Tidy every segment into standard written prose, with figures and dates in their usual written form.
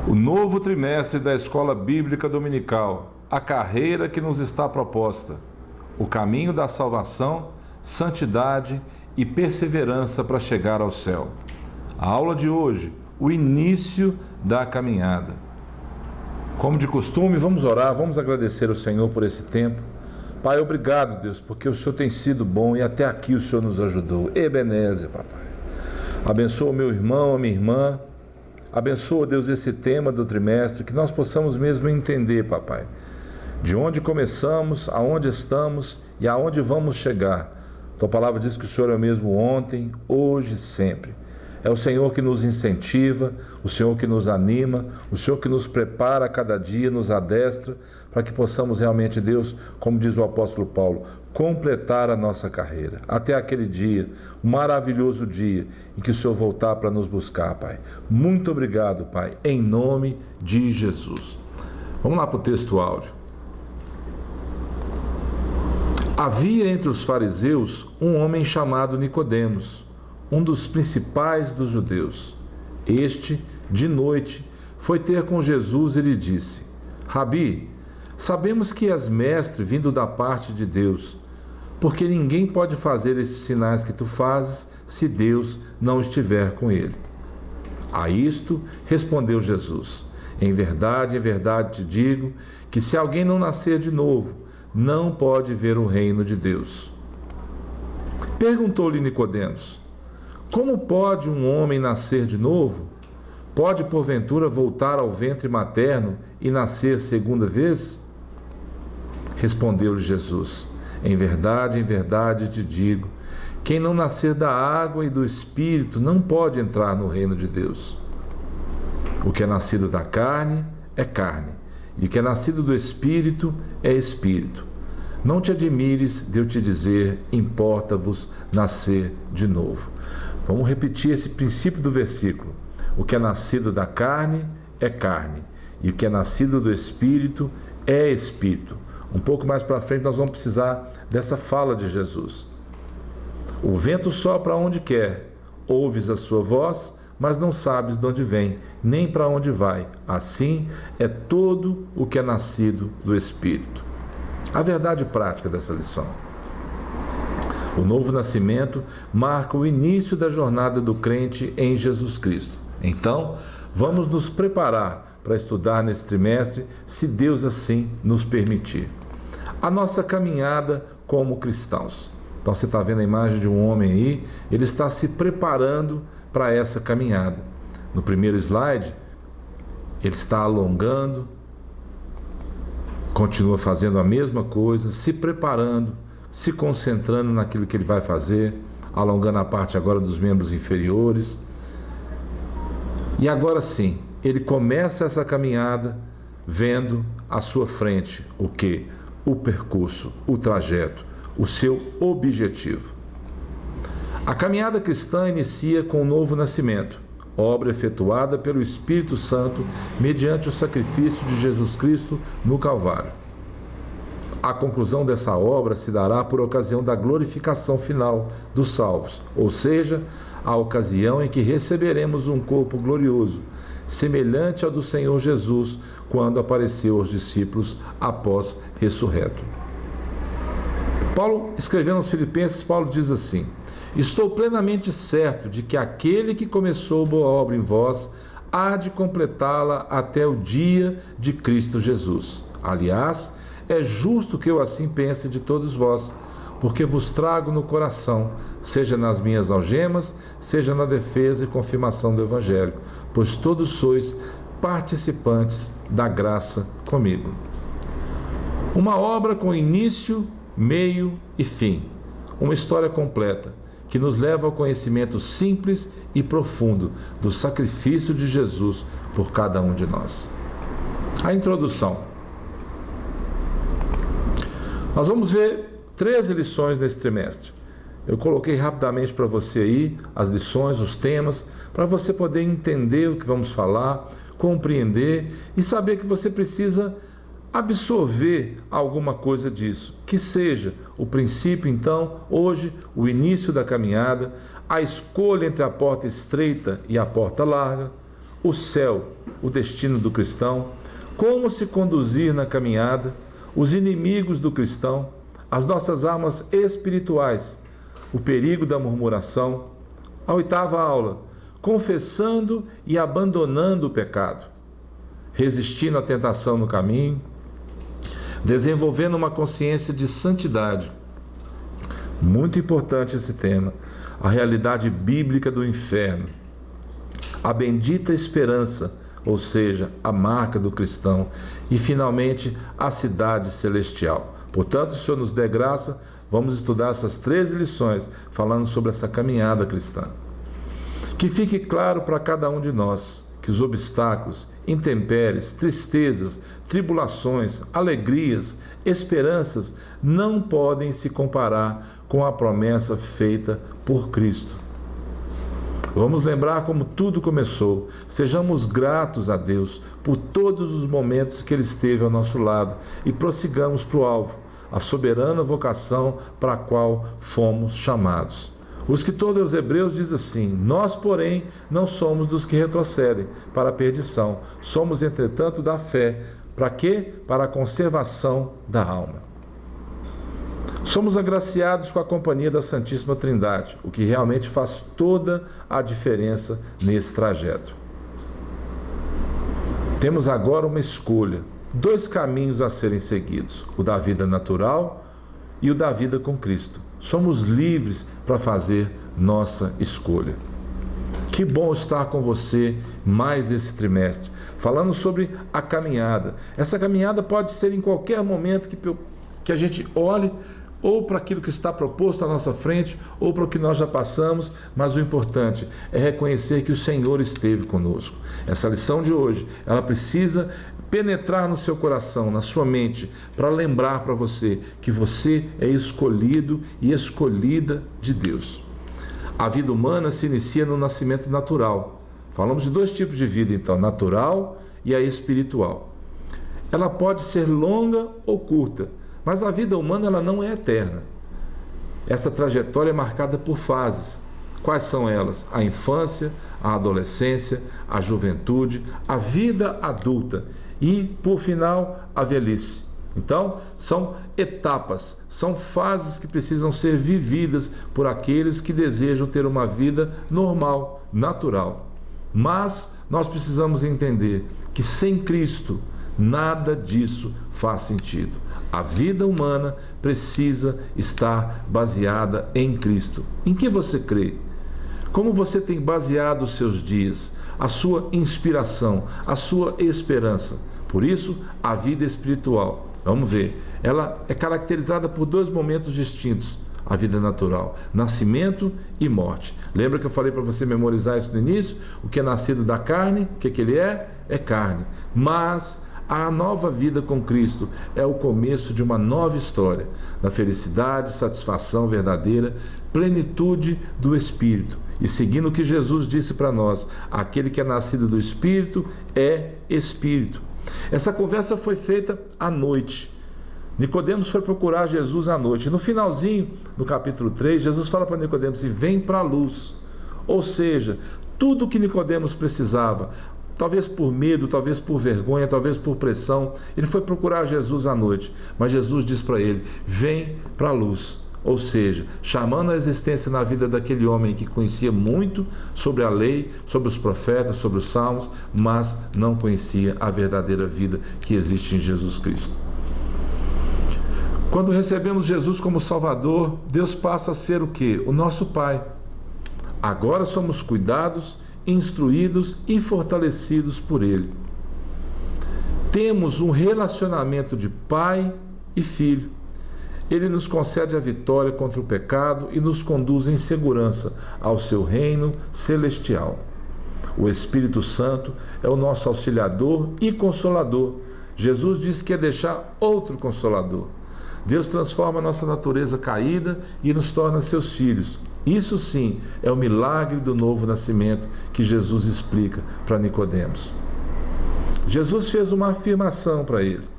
O novo trimestre da Escola Bíblica Dominical, a carreira que nos está proposta, o caminho da salvação, santidade e perseverança para chegar ao céu. A aula de hoje, o início da caminhada. Como de costume, vamos orar, vamos agradecer ao Senhor por esse tempo. Pai, obrigado, Deus, porque o Senhor tem sido bom e até aqui o Senhor nos ajudou. Ebenezer, papai. Abençoa o meu irmão, a minha irmã. Abençoa, Deus, esse tema do trimestre, que nós possamos mesmo entender, papai, de onde começamos, aonde estamos e aonde vamos chegar. Tua palavra diz que o Senhor é o mesmo ontem, hoje e sempre. É o Senhor que nos incentiva, o Senhor que nos anima, o Senhor que nos prepara a cada dia, nos adestra, para que possamos realmente, Deus, como diz o apóstolo Paulo, completar a nossa carreira. Até aquele dia, um maravilhoso dia, em que o Senhor voltar para nos buscar, Pai. Muito obrigado, Pai, em nome de Jesus. Vamos lá para o texto áureo. Havia entre os fariseus um homem chamado Nicodemos, um dos principais dos judeus. Este, de noite, foi ter com Jesus e lhe disse: Rabi, sabemos que és mestre vindo da parte de Deus, porque ninguém pode fazer esses sinais que tu fazes se Deus não estiver com ele. A isto respondeu Jesus: em verdade te digo que se alguém não nascer de novo, não pode ver o reino de Deus. Perguntou-lhe Nicodemos: como pode um homem nascer de novo? Pode porventura voltar ao ventre materno e nascer segunda vez? Respondeu-lhe Jesus: em verdade te digo, quem não nascer da água e do Espírito não pode entrar no reino de Deus. O que é nascido da carne, e o que é nascido do Espírito é Espírito. Não te admires de eu te dizer, importa-vos nascer de novo. Vamos repetir esse princípio do versículo. O que é nascido da carne, e o que é nascido do Espírito é Espírito. Um pouco mais para frente nós vamos precisar dessa fala de Jesus. O vento sopra onde quer, ouves a sua voz, mas não sabes de onde vem, nem para onde vai. Assim é todo o que é nascido do Espírito. A verdade prática dessa lição. O novo nascimento marca o início da jornada do crente em Jesus Cristo. Então, vamos nos preparar para estudar nesse trimestre, se Deus assim nos permitir. A nossa caminhada como cristãos. Então, você está vendo a imagem de um homem aí, ele está se preparando para essa caminhada. No primeiro slide, ele está alongando, continua fazendo a mesma coisa, se preparando, se concentrando naquilo que ele vai fazer, alongando a parte agora dos membros inferiores. E agora sim, ele começa essa caminhada vendo à sua frente o quê? O percurso, o trajeto, o seu objetivo. A caminhada cristã inicia com o novo nascimento, obra efetuada pelo Espírito Santo mediante o sacrifício de Jesus Cristo no Calvário. A conclusão dessa obra se dará por ocasião da glorificação final dos salvos, ou seja, a ocasião em que receberemos um corpo glorioso, semelhante ao do Senhor Jesus, quando apareceu aos discípulos após ressurreto. Paulo, escrevendo aos Filipenses, Paulo diz assim: estou plenamente certo de que aquele que começou boa obra em vós há de completá-la até o dia de Cristo Jesus. Aliás, é justo que eu assim pense de todos vós, porque vos trago no coração, seja nas minhas algemas, seja na defesa e confirmação do Evangelho, pois todos sois participantes da graça comigo. Uma obra com início, meio e fim, uma história completa, que nos leva ao conhecimento simples e profundo do sacrifício de Jesus por cada um de nós. A introdução. Nós vamos ver 13 lições nesse trimestre. Eu coloquei rapidamente para você aí as lições, os temas, para você poder entender o que vamos falar, compreender e saber que você precisa absorver alguma coisa disso, que seja o princípio, então, hoje, o início da caminhada, a escolha entre a porta estreita e a porta larga, o céu, o destino do cristão, como se conduzir na caminhada, os inimigos do cristão, as nossas armas espirituais, o perigo da murmuração. A 8ª aula, confessando e abandonando o pecado, resistindo à tentação no caminho, desenvolvendo uma consciência de santidade. Muito importante esse tema, a realidade bíblica do inferno, a bendita esperança, ou seja, a marca do cristão, e finalmente a cidade celestial. Portanto, se o Senhor nos der graça, vamos estudar essas 13 lições falando sobre essa caminhada cristã. Que fique claro para cada um de nós que os obstáculos, intempéries, tristezas, tribulações, alegrias, esperanças não podem se comparar com a promessa feita por Cristo. Vamos lembrar como tudo começou. Sejamos gratos a Deus por todos os momentos que Ele esteve ao nosso lado e prossigamos para o alvo, a soberana vocação para a qual fomos chamados. O escritor aos Hebreus diz assim: nós, porém, não somos dos que retrocedem para a perdição, somos, entretanto, da fé. Para quê? Para a conservação da alma. Somos agraciados com a companhia da Santíssima Trindade, o que realmente faz toda a diferença nesse trajeto. Temos agora uma escolha, 2 caminhos a serem seguidos, o da vida natural e o da vida com Cristo. Somos livres para fazer nossa escolha. Que bom estar com você mais esse trimestre, falando sobre a caminhada. Essa caminhada pode ser em qualquer momento que a gente olhe, ou para aquilo que está proposto à nossa frente, ou para o que nós já passamos, mas o importante é reconhecer que o Senhor esteve conosco. Essa lição de hoje, ela precisa penetrar no seu coração, na sua mente, para lembrar para você que você é escolhido e escolhida de Deus. A vida humana se inicia no nascimento natural. Falamos de 2 tipos de vida, então, natural e a espiritual. Ela pode ser longa ou curta, mas a vida humana ela não é eterna. Essa trajetória é marcada por fases. Quais são elas? A infância, a adolescência, a juventude, a vida adulta e, por final, a velhice. Então, são etapas, são fases que precisam ser vividas por aqueles que desejam ter uma vida normal, natural. Mas nós precisamos entender que sem Cristo, nada disso faz sentido. A vida humana precisa estar baseada em Cristo. Em que você crê? Como você tem baseado os seus dias, a sua inspiração, a sua esperança? Por isso, a vida espiritual, vamos ver, ela é caracterizada por 2 momentos distintos. A vida natural, nascimento e morte. Lembra que eu falei para você memorizar isso no início? O que é nascido da carne, o que ele é? É carne. Mas a nova vida com Cristo é o começo de uma nova história, da felicidade, satisfação verdadeira, plenitude do Espírito. E seguindo o que Jesus disse para nós, aquele que é nascido do Espírito é Espírito. Essa conversa foi feita à noite. Nicodemos foi procurar Jesus à noite. No finalzinho, no capítulo 3, Jesus fala para Nicodemos: vem para a luz. Ou seja, tudo que Nicodemos precisava, talvez por medo, talvez por vergonha, talvez por pressão, ele foi procurar Jesus à noite. Mas Jesus diz para ele: vem para a luz. Ou seja, chamando a existência na vida daquele homem que conhecia muito sobre a lei, sobre os profetas, sobre os salmos, mas não conhecia a verdadeira vida que existe em Jesus Cristo. Quando recebemos Jesus como Salvador, Deus passa a ser o quê? O nosso Pai. Agora somos cuidados, instruídos e fortalecidos por Ele. Temos um relacionamento de pai e filho. Ele nos concede a vitória contra o pecado e nos conduz em segurança ao seu reino celestial. O Espírito Santo é o nosso auxiliador e consolador. Jesus disse que ia deixar outro consolador. Deus transforma a nossa natureza caída e nos torna seus filhos. Isso sim é o milagre do novo nascimento que Jesus explica para Nicodemos. Jesus fez uma afirmação para ele.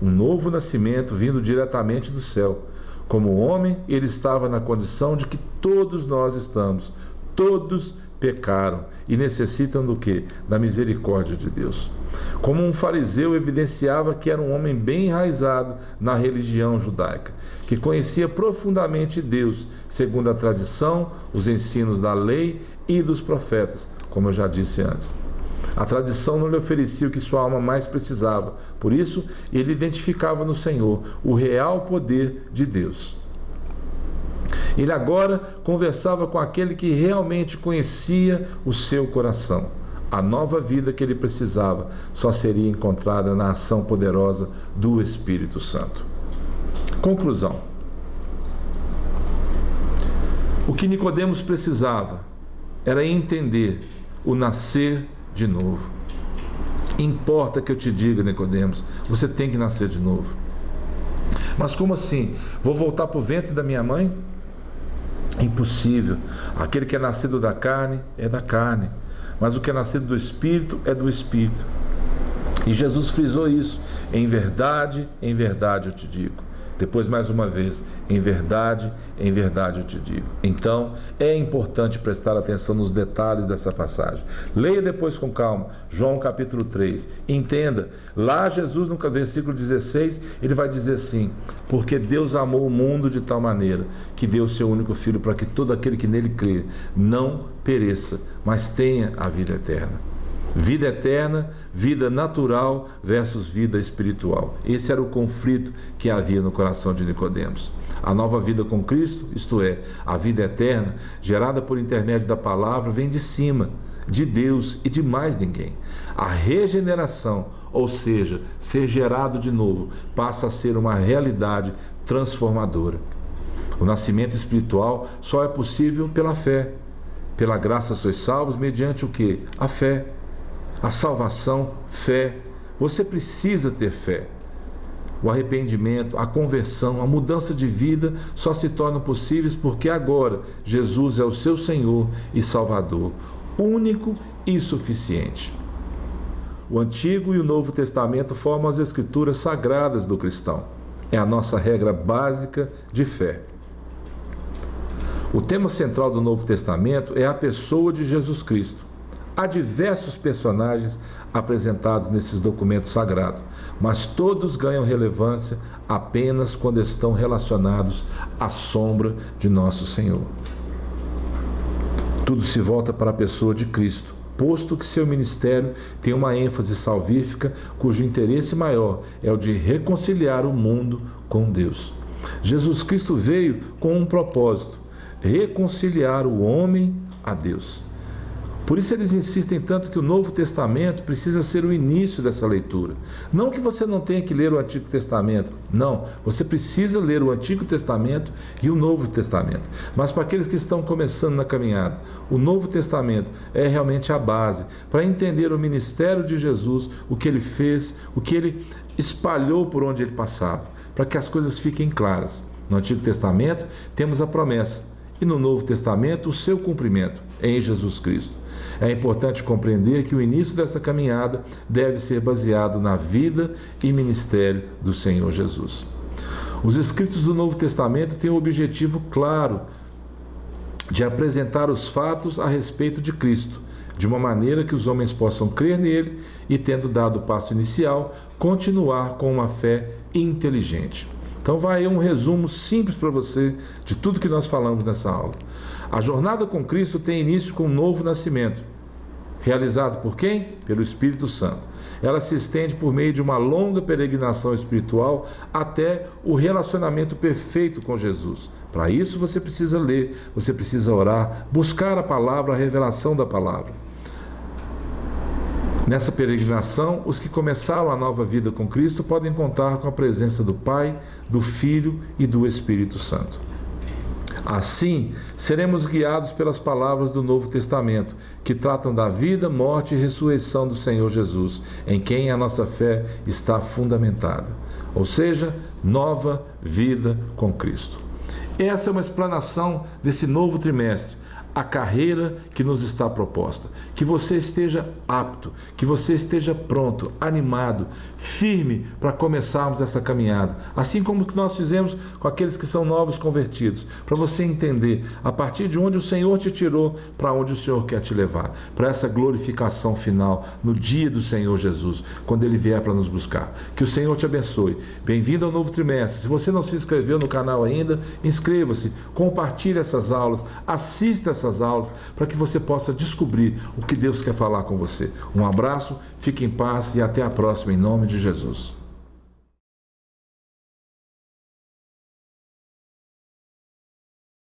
Um novo nascimento vindo diretamente do céu. Como homem, ele estava na condição de que todos nós estamos. Todos pecaram e necessitam do quê? Da misericórdia de Deus. Como um fariseu evidenciava que era um homem bem enraizado na religião judaica, que conhecia profundamente Deus, segundo a tradição, os ensinos da lei e dos profetas, como eu já disse antes. A tradição não lhe oferecia o que sua alma mais precisava, por isso ele identificava no Senhor o real poder de Deus. Ele agora conversava com aquele que realmente conhecia o seu coração. A nova vida que ele precisava só seria encontrada na ação poderosa do Espírito Santo. Conclusão. O que Nicodemos precisava era entender o nascer de novo. Importa que eu te diga, Nicodemos, você tem que nascer de novo. Mas como assim? Vou voltar para o ventre da minha mãe? Impossível. Aquele que é nascido da carne é da carne, mas o que é nascido do Espírito é do Espírito. E Jesus frisou isso: em verdade eu te digo. Depois, mais uma vez, em verdade eu te digo. Então, é importante prestar atenção nos detalhes dessa passagem. Leia depois com calma, João capítulo 3. Entenda, lá Jesus, no versículo 16, ele vai dizer assim: porque Deus amou o mundo de tal maneira que deu o seu único Filho, para que todo aquele que nele crê não pereça, mas tenha a vida eterna. Vida eterna, vida natural versus vida espiritual. Esse era o conflito que havia no coração de Nicodemos. A nova vida com Cristo, isto é, a vida eterna, gerada por intermédio da palavra, vem de cima, de Deus e de mais ninguém. A regeneração, ou seja, ser gerado de novo, passa a ser uma realidade transformadora. O nascimento espiritual só é possível pela fé. Pela graça sois salvos mediante o quê? A fé. A salvação, fé. Você precisa ter fé. O arrependimento, a conversão, a mudança de vida só se tornam possíveis porque agora Jesus é o seu Senhor e Salvador, único e suficiente. O Antigo e o Novo Testamento formam as escrituras sagradas do cristão. É a nossa regra básica de fé. O tema central do Novo Testamento é a pessoa de Jesus Cristo. Há diversos personagens apresentados nesses documentos sagrados, mas todos ganham relevância apenas quando estão relacionados à sombra de nosso Senhor. Tudo se volta para a pessoa de Cristo, posto que seu ministério tem uma ênfase salvífica cujo interesse maior é o de reconciliar o mundo com Deus. Jesus Cristo veio com um propósito: reconciliar o homem a Deus. Por isso eles insistem tanto que o Novo Testamento precisa ser o início dessa leitura. Não que você não tenha que ler o Antigo Testamento, não. Você precisa ler o Antigo Testamento e o Novo Testamento. Mas para aqueles que estão começando na caminhada, o Novo Testamento é realmente a base para entender o ministério de Jesus, o que ele fez, o que ele espalhou por onde ele passava, para que as coisas fiquem claras. No Antigo Testamento temos a promessa e no Novo Testamento o seu cumprimento em Jesus Cristo. É importante compreender que o início dessa caminhada deve ser baseado na vida e ministério do Senhor Jesus. Os escritos do Novo Testamento têm o objetivo claro de apresentar os fatos a respeito de Cristo, de uma maneira que os homens possam crer nele e, tendo dado o passo inicial, continuar com uma fé inteligente. Então vai aí um resumo simples para você de tudo que nós falamos nessa aula. A jornada com Cristo tem início com um novo nascimento, realizado por quem? Pelo Espírito Santo. Ela se estende por meio de uma longa peregrinação espiritual até o relacionamento perfeito com Jesus. Para isso você precisa ler, você precisa orar, buscar a palavra, a revelação da palavra. Nessa peregrinação, os que começaram a nova vida com Cristo podem contar com a presença do Pai, do Filho e do Espírito Santo. Assim, seremos guiados pelas palavras do Novo Testamento, que tratam da vida, morte e ressurreição do Senhor Jesus, em quem a nossa fé está fundamentada. Ou seja, nova vida com Cristo. Essa é uma explanação desse novo trimestre. a carreira que nos está proposta. Que você esteja apto, que você esteja pronto, animado, firme para começarmos essa caminhada. Assim como que nós fizemos com aqueles que são novos convertidos, para você entender a partir de onde o Senhor te tirou, para onde o Senhor quer te levar, para essa glorificação final no dia do Senhor Jesus, quando Ele vier para nos buscar. Que o Senhor te abençoe. Bem-vindo ao novo trimestre. Se você não se inscreveu no canal ainda, inscreva-se, compartilhe essas aulas, assista essas aulas, para que você possa descobrir o que Deus quer falar com você. Um abraço, fique em paz e até a próxima, em nome de Jesus.